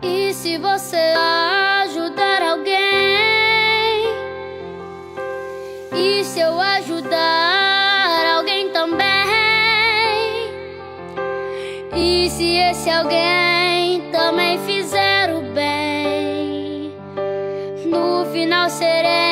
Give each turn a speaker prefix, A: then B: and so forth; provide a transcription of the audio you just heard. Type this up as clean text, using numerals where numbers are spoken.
A: E se você ajudar alguém? E se eu ajudar alguém também? E se esse alguém também fizer o bem? No final serei